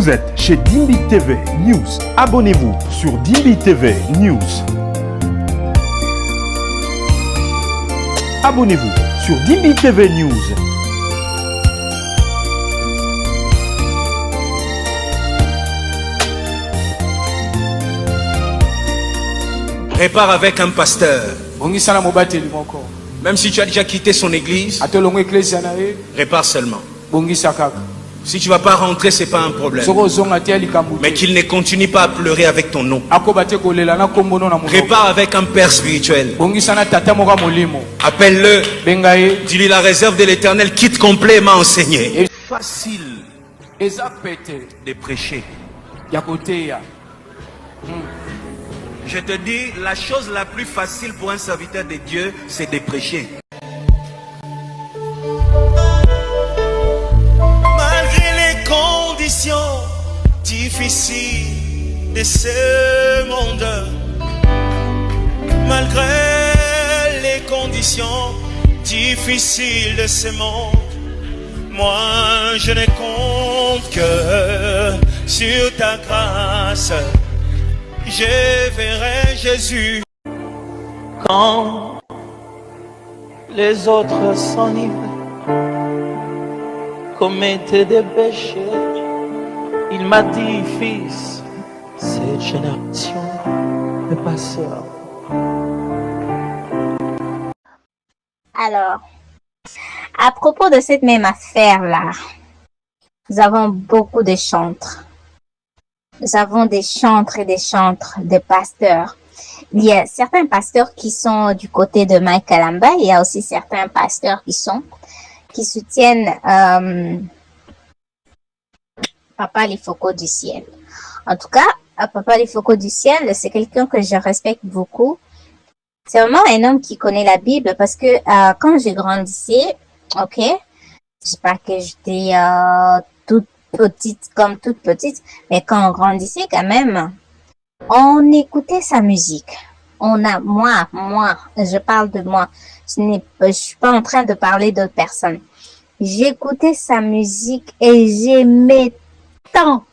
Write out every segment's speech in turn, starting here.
Vous êtes chez Dimbi TV News. Abonnez-vous sur Dimbi TV News. Abonnez-vous sur Dimbi TV News. Répare avec un pasteur. Même si tu as déjà quitté son église, répare seulement. Si tu ne vas pas rentrer, ce n'est pas un problème. Mais qu'il ne continue pas à pleurer avec ton nom. Répare avec un père spirituel. Appelle-le. Dis-lui, la réserve de l'Éternel quitte complet m'a enseigné. Facile de prêcher. Je te dis, la chose la plus facile pour un serviteur de Dieu, c'est de prêcher. Malgré les conditions difficiles de ce monde, malgré les conditions difficiles de ce monde, moi je ne compte que sur ta grâce. Je verrai Jésus. Quand les autres s'enivrent, commettent des péchés, il m'a dit, fils, cette génération ne passera. Alors, à propos de cette même affaire-là, nous avons beaucoup de chantres. Nous avons des chantres et des chantres, des pasteurs. Il y a certains pasteurs qui sont du côté de Mike Kalamba. Il y a aussi certains pasteurs qui soutiennent Papa Lifoko du ciel. En tout cas, Papa Lifoko du ciel, c'est quelqu'un que je respecte beaucoup. C'est vraiment un homme qui connaît la Bible parce que quand j'ai grandi, ok, je sais pas que j'étais toute petite, mais quand on grandissait quand même, on écoutait sa musique. Moi, je parle de moi. Je suis pas en train de parler d'autres personnes. J'écoutais sa musique et j'aimais tant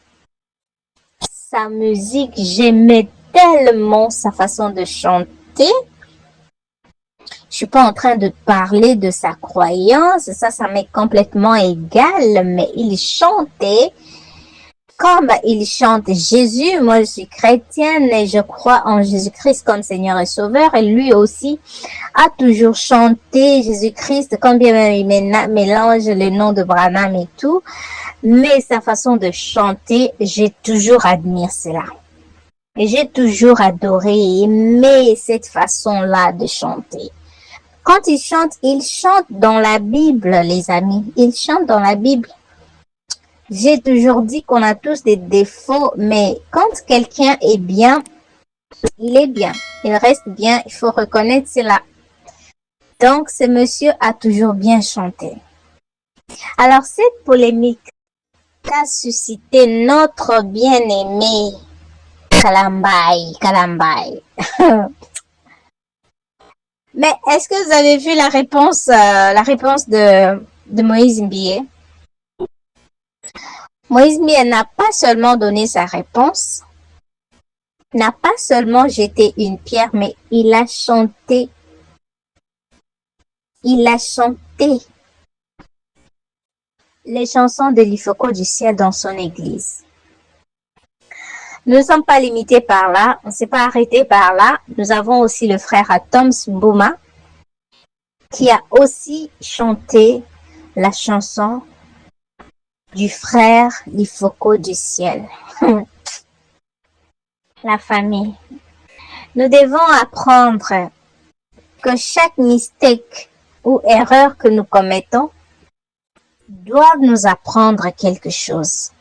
sa musique, j'aimais tellement sa façon de chanter. Je suis pas en train de parler de sa croyance, ça m'est complètement égal, mais il chantait comme il chante Jésus. Moi, je suis chrétienne et je crois en Jésus-Christ comme Seigneur et Sauveur. Et lui aussi a toujours chanté Jésus-Christ, quand bien même il mélange le nom de Branham et tout. Mais sa façon de chanter, j'ai toujours admiré cela. Et j'ai toujours adoré et aimé cette façon-là de chanter. Quand il chante dans la Bible, les amis. Il chante dans la Bible. J'ai toujours dit qu'on a tous des défauts, mais quand quelqu'un est bien, il est bien. Il reste bien, il faut reconnaître cela. Donc, ce monsieur a toujours bien chanté. Alors, cette polémique a suscité notre bien-aimé Kalambai. Mais est-ce que vous avez vu la réponse de Moïse Mbie? Moïse Mbie n'a pas seulement donné sa réponse, n'a pas seulement jeté une pierre, mais il a chanté. Il a chanté les chansons de Lifoko du ciel dans son église. Nous ne sommes pas limités par là, on ne s'est pas arrêté par là. Nous avons aussi le frère Tom Mbouma qui a aussi chanté la chanson du frère Lifoko du ciel. La famille. Nous devons apprendre que chaque mistake ou erreur que nous commettons doit nous apprendre quelque chose.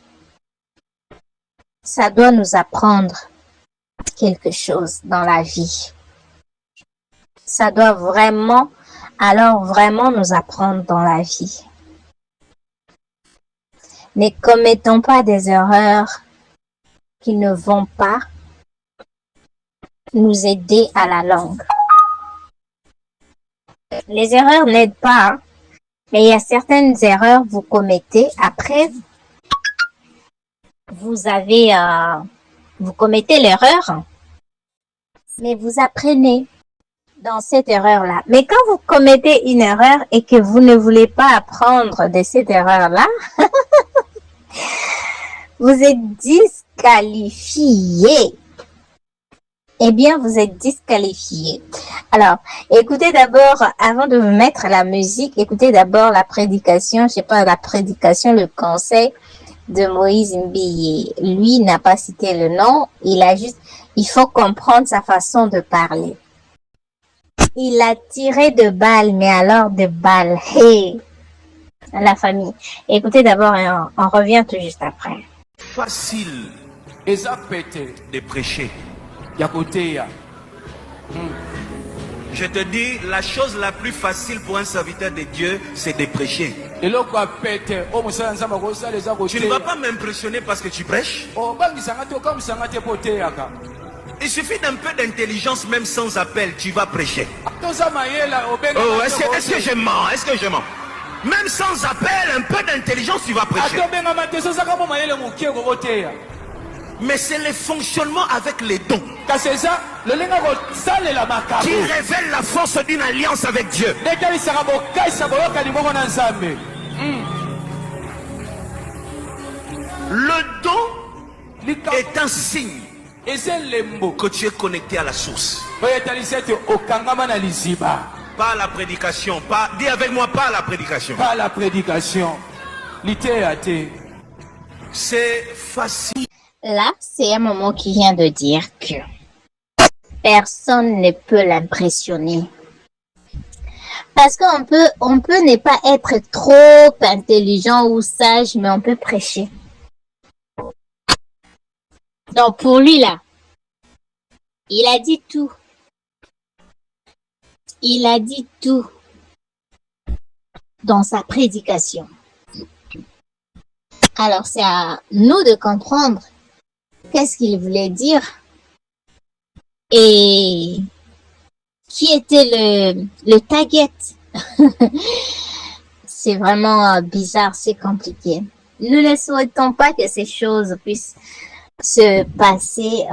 Ça doit nous apprendre quelque chose dans la vie. Ça doit vraiment nous apprendre dans la vie. Ne commettons pas des erreurs qui ne vont pas nous aider à la longue. Les erreurs n'aident pas, mais il y a certaines erreurs que vous commettez. Après, vous commettez l'erreur, mais vous apprenez dans cette erreur-là. Mais quand vous commettez une erreur et que vous ne voulez pas apprendre de cette erreur-là, vous êtes disqualifié. Eh bien, vous êtes disqualifié. Alors, écoutez d'abord, avant de vous mettre la musique, écoutez d'abord la prédication, je sais pas, la prédication, le conseil de Moïse Mbiye. Lui n'a pas cité le nom, il faut comprendre sa façon de parler. Il a tiré de balles, mais alors de balles. Hey, la famille. Écoutez d'abord, on revient tout juste après. Facile de prêcher. Je te dis, la chose la plus facile pour un serviteur de Dieu, c'est de prêcher. Tu ne vas pas m'impressionner parce que tu prêches. Il suffit d'un peu d'intelligence, même sans appel, tu vas prêcher. Oh, est-ce que je mens? Est-ce que je mens? Même sans appel, un peu d'intelligence, tu vas prêcher. Mais c'est le fonctionnement avec les dons qui révèle la force d'une alliance avec Dieu. Le don est un signe que tu es connecté à la source. Pas la prédication. Dis avec moi, pas la prédication. Pas la prédication. C'est facile. Là, c'est un moment qui vient de dire que personne ne peut l'impressionner. Parce qu'on peut ne pas être trop intelligent ou sage, mais on peut prêcher. Donc pour lui là, il a dit tout. Il a dit tout dans sa prédication. Alors c'est à nous de comprendre qu'est-ce qu'il voulait dire et qui était le target. C'est vraiment bizarre, c'est compliqué. Nous ne souhaitons pas que ces choses puissent se passer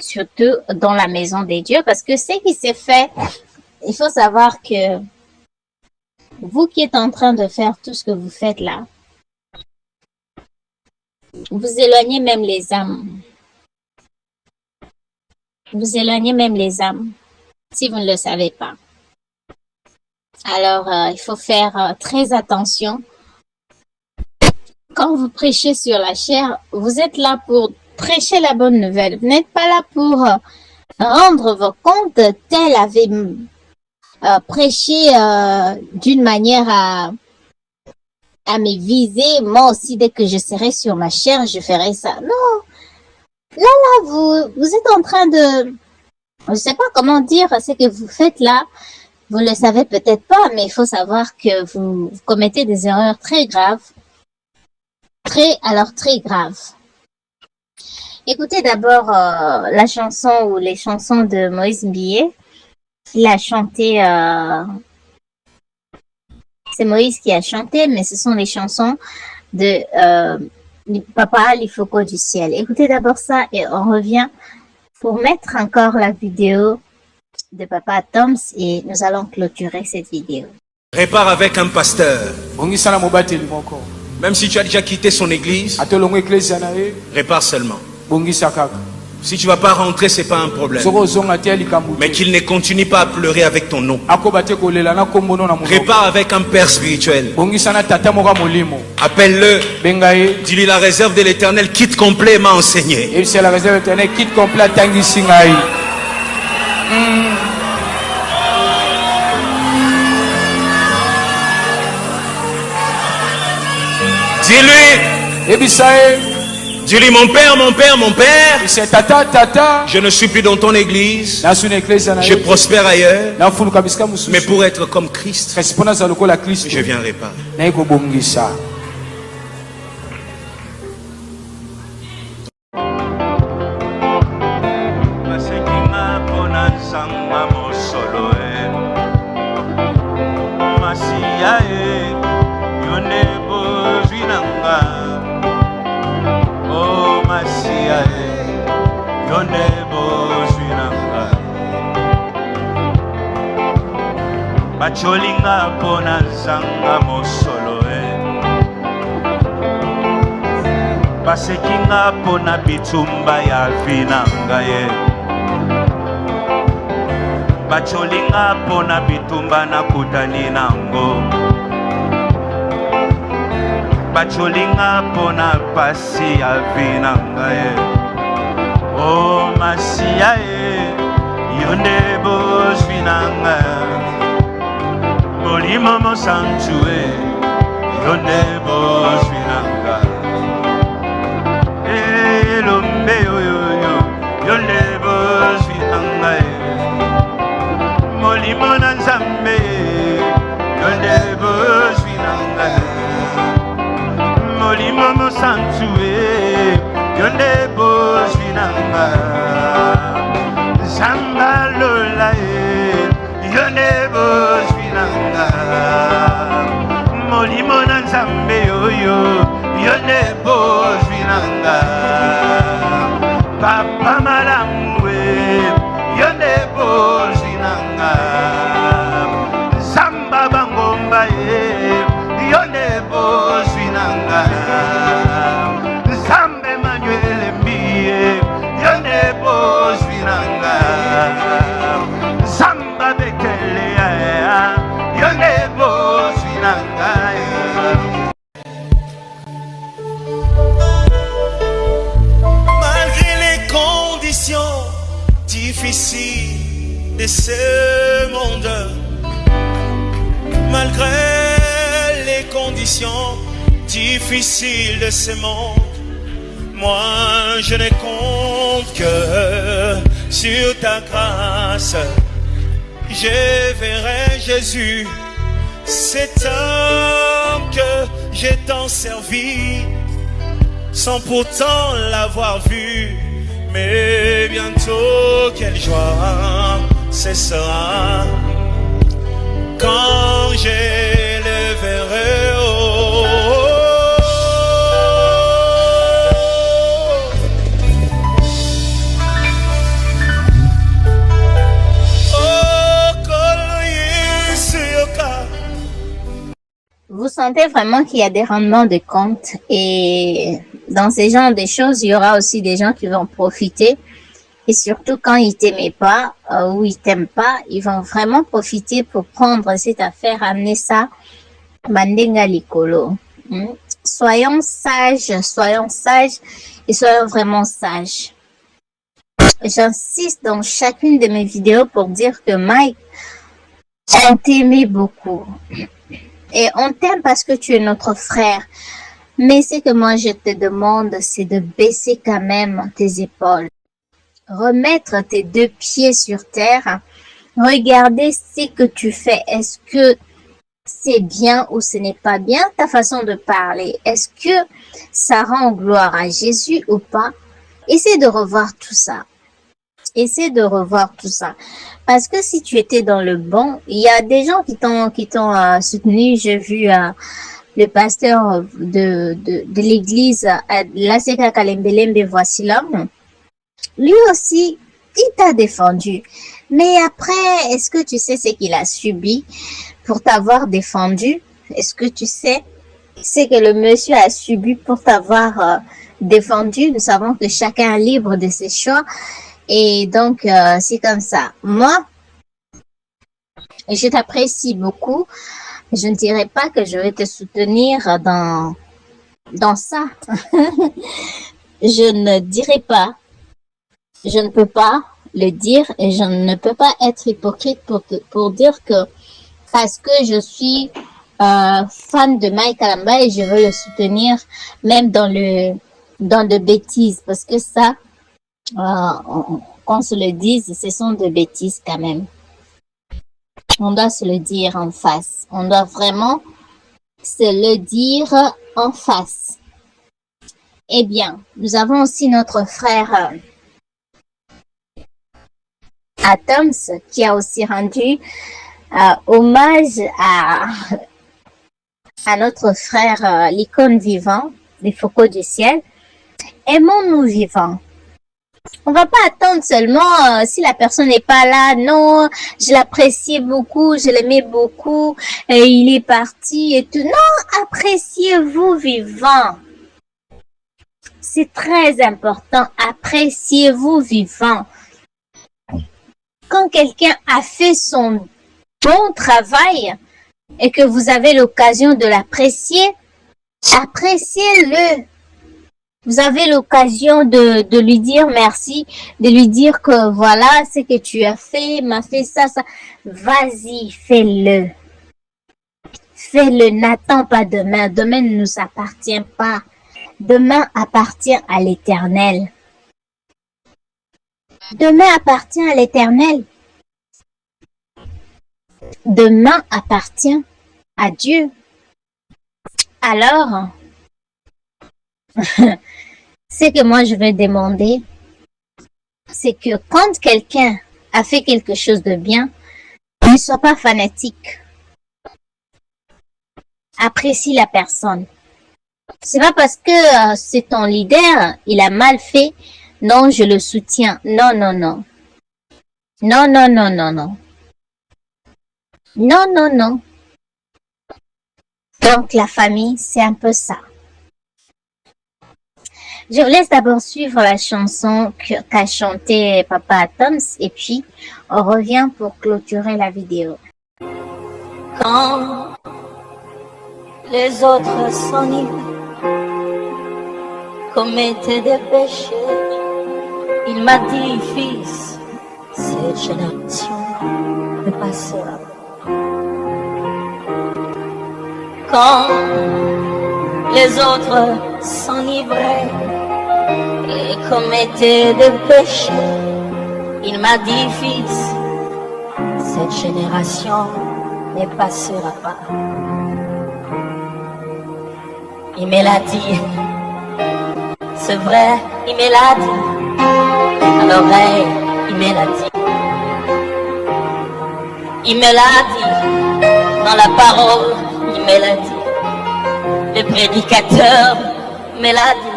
surtout dans la maison des dieux, parce que ce qui s'est fait, il faut savoir que vous qui êtes en train de faire tout ce que vous faites là, vous éloignez même les âmes. Vous éloignez même les âmes, si vous ne le savez pas. Alors, il faut faire très attention. Quand vous prêchez sur la chair, vous êtes là pour prêcher la bonne nouvelle. Vous n'êtes pas là pour rendre vos comptes. Tel avait prêché d'une manière à me viser. Moi aussi, dès que je serai sur ma chair, je ferai ça. Non. Là, vous êtes en train de... Je ne sais pas comment dire ce que vous faites là. Vous ne le savez peut-être pas, mais il faut savoir que vous commettez des erreurs très graves. Très graves. Écoutez d'abord la chanson ou les chansons de Moïse Mbiye. Il a chanté... c'est Moïse qui a chanté, mais ce sont les chansons de Papa Lifoko du ciel. Écoutez d'abord ça et on revient pour mettre encore la vidéo de Papa Toms et nous allons clôturer cette vidéo. Répare avec un pasteur. Même si tu as déjà quitté son église, répare seulement. Si tu ne vas pas rentrer, ce n'est pas un problème. Mais qu'il ne continue pas à pleurer avec ton nom. Répare avec un père spirituel. Appelle-le. Dis-lui la réserve de l'Éternel, quitte complet m'a enseigné. Et c'est la réserve de l'Éternel, quitte complet tangi singai. Dis-lui. Dis-lui, mon père, mon père, mon père. Je ne suis plus dans ton église. Je prospère ailleurs. Mais pour être comme Christ, je viens réparer. bacholinga pona zanga mosolo basekinga pona bitumba ya vinanga ye bacholinga pona bitumba na kutani nango bacholinga pona pasi ya vinanga ye o masia ye yonde bosvinanga molimo mosantu ye yonde bosvinanga elombe yoyoyo yonde bosvinanga ye molimo na nzambe yonde bosvinanga molimo mosantu ye yonde bosvinanga zamba lola ye yonde bosvinanga molimo na nzambe yoyo yonde bosvinanga papa malamu yonde bosvinanga zamba bangomba ye yonde bosvinanga zamba Emmanuel mbiye yonde bosvinanga zamba bekele ya yonde bosvinanga. Malgré les conditions difficiles de ce monde, malgré les conditions difficiles de ce monde, moi je ne compte que sur ta grâce. Je verrai Jésus, cet homme que j'ai tant servi, sans pourtant l'avoir vu. Mais bientôt quelle joie ce sera quand je le verrai. Vous sentez vraiment qu'il y a des rendements de compte, et dans ces genres de choses, il y aura aussi des gens qui vont profiter, et surtout quand ils t'aimaient pas ou ils t'aiment pas, ils vont vraiment profiter pour prendre cette affaire, amener ça mandenga likolo. Soyons sages et soyons vraiment sages. J'insiste dans chacune de mes vidéos pour dire que Mike, on t'aimait beaucoup. Et on t'aime parce que tu es notre frère. Mais ce que moi je te demande, c'est de baisser quand même tes épaules. Remettre tes deux pieds sur terre. Regarder ce que tu fais. Est-ce que c'est bien ou ce n'est pas bien ta façon de parler? Est-ce que ça rend gloire à Jésus ou pas? Essaie de revoir tout ça. Essaie de revoir tout ça. Parce que si tu étais dans le bon, il y a des gens qui t'ont soutenu. J'ai vu le pasteur de l'église, Laseka Kalembelembe, voici l'homme. Lui aussi, il t'a défendu. Mais après, est-ce que tu sais ce qu'il a subi pour t'avoir défendu? Est-ce que tu sais ce que le monsieur a subi pour t'avoir défendu? Nous savons que chacun est libre de ses choix. Et donc, c'est comme ça. Moi, je t'apprécie beaucoup. Je ne dirais pas que je vais te soutenir dans ça. Je ne dirais pas. Je ne peux pas le dire et je ne peux pas être hypocrite pour dire que parce que je suis fan de Mike Kalamba et je veux le soutenir même dans de bêtises, parce que ça, qu'on se le dise, ce sont de bêtises quand même. On doit se le dire en face. On doit vraiment se le dire en face. Eh bien, nous avons aussi notre frère Atoms qui a aussi rendu hommage à notre frère, l'icône vivant, les focaux du ciel. Aimons-nous vivants. On va pas attendre seulement si la personne n'est pas là. Non, je l'appréciais beaucoup, je l'aimais beaucoup et il est parti et tout. Non, appréciez-vous vivant. C'est très important. Appréciez-vous vivant. Quand quelqu'un a fait son bon travail et que vous avez l'occasion de l'apprécier, appréciez-le. Vous avez l'occasion de lui dire merci, de lui dire que voilà ce que tu as fait, m'a fait ça, ça. Vas-y, fais-le. Fais-le, n'attends pas demain. Demain ne nous appartient pas. Demain appartient à l'Éternel. Demain appartient à l'Éternel. Demain appartient à Dieu. Alors, ce que moi je vais demander, c'est que quand quelqu'un a fait quelque chose de bien, ne sois pas fanatique. Apprécie la personne. C'est pas parce que c'est ton leader, il a mal fait, non, je le soutiens. Non, non, non. Non, non, non, non, non. Non, non, non. Donc la famille, c'est un peu ça. Je vous laisse d'abord suivre la chanson qu'a chantée Papa Toms et puis on revient pour clôturer la vidéo. Quand les autres s'enivrent, commettaient des péchés, il m'a dit, fils, cette génération ne passera pas. Quand les autres s'enivraient et commettaient des péchés, il m'a dit, fils, cette génération ne passera pas. Il me l'a dit, c'est vrai, il me l'a dit, à l'oreille, il me l'a dit. Il me l'a dit, dans la parole, il me l'a dit. Le prédicateur me l'a dit.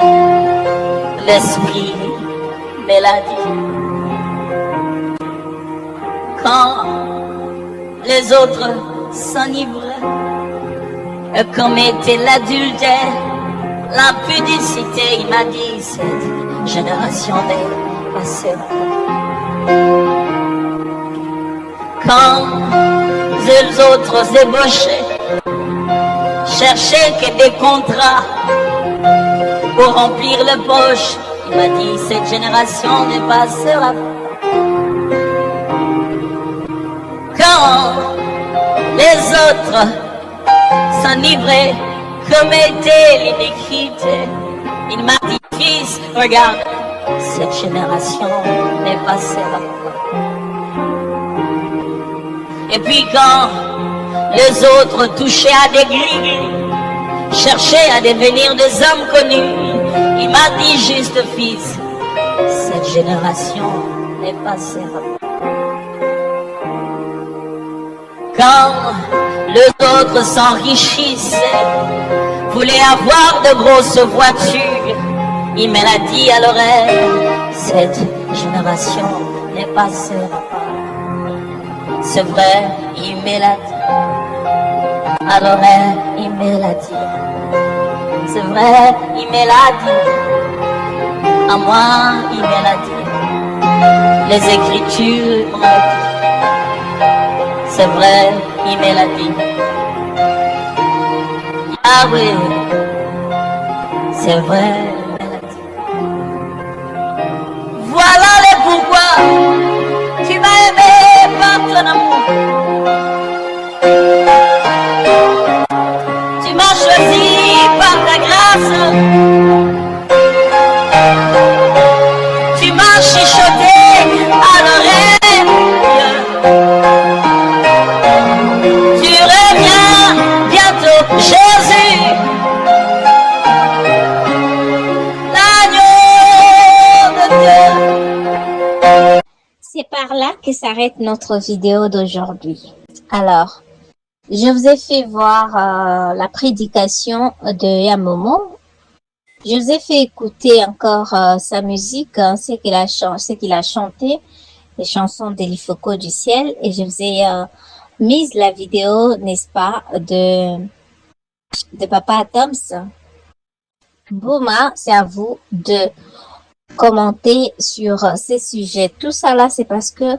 L'esprit me l'a dit. Quand les autres s'enivraient, commettaient l'adultère, l'impudicité, il m'a dit, cette génération ne passera pas. Quand les autres ébauchaient, cherchaient que des contrats pour remplir les poches, il m'a dit, cette génération ne passera pas. Quand les autres s'enivraient, commettaient l'iniquité, il m'a dit, fils, regarde, cette génération ne passera pas. Et puis quand les autres touchaient à des grilles, cherchaient à devenir des hommes connus, il m'a dit, juste fils, cette génération ne passera pas. Quand les autres s'enrichissaient, voulaient avoir de grosses voitures, il me l'a dit à l'oreille, cette génération ne passera pas. C'est vrai, il me l'a dit. À l'oreille, il me l'a dit. C'est vrai, il me l'a dit. À moi, il me l'a dit. Les Écritures m'ont dit. C'est vrai, il me l'a dit. Ah oui, c'est vrai, il me l'a dit. Voilà le pourquoi tu m'as aimé par ton amour. Tu m'as choisi par ta grâce. Tu m'as chuchoté à l'oreille. Tu reviens bientôt, Jésus. L'agneau de Dieu. C'est par là que s'arrête notre vidéo d'aujourd'hui. Alors, je vous ai fait voir la prédication de Yamomo Je vous ai fait écouter encore sa musique, hein, ce qu'il a chanté, les chansons d'Elifoko du ciel, et je vous ai mis la vidéo, n'est-ce pas, de Papa Adams. Bouma, c'est à vous de commenter sur ces sujets. Tout ça là, c'est parce que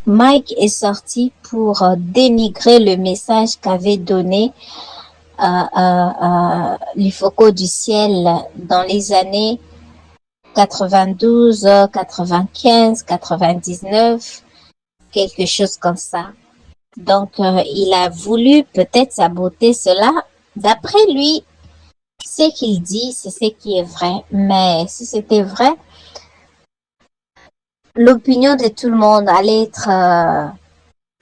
Mike est sorti pour dénigrer le message qu'avait donné l'Ifoko du ciel dans les années 92, 95, 99, quelque chose comme ça. Donc, il a voulu peut-être saboter cela. D'après lui, ce qu'il dit, c'est ce qui est vrai. Mais si c'était vrai, l'opinion de tout le monde allait être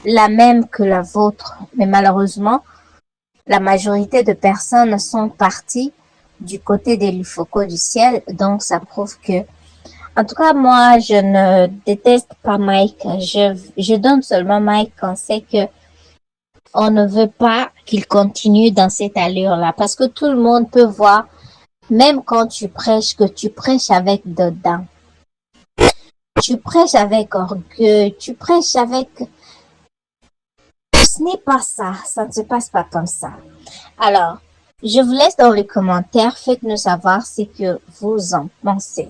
la même que la vôtre. Mais malheureusement, la majorité de personnes sont parties du côté de l'Ifoko du ciel. Donc, ça prouve que, en tout cas, moi, je ne déteste pas Mike. Je donne seulement Mike quand c'est que on ne veut pas qu'il continue dans cette allure-là. Parce que tout le monde peut voir, même quand tu prêches, que tu prêches avec dedans. Tu prêches avec orgueil, tu prêches avec... Ce n'est pas ça, ça ne se passe pas comme ça. Alors, je vous laisse dans les commentaires, faites-nous savoir ce que vous en pensez.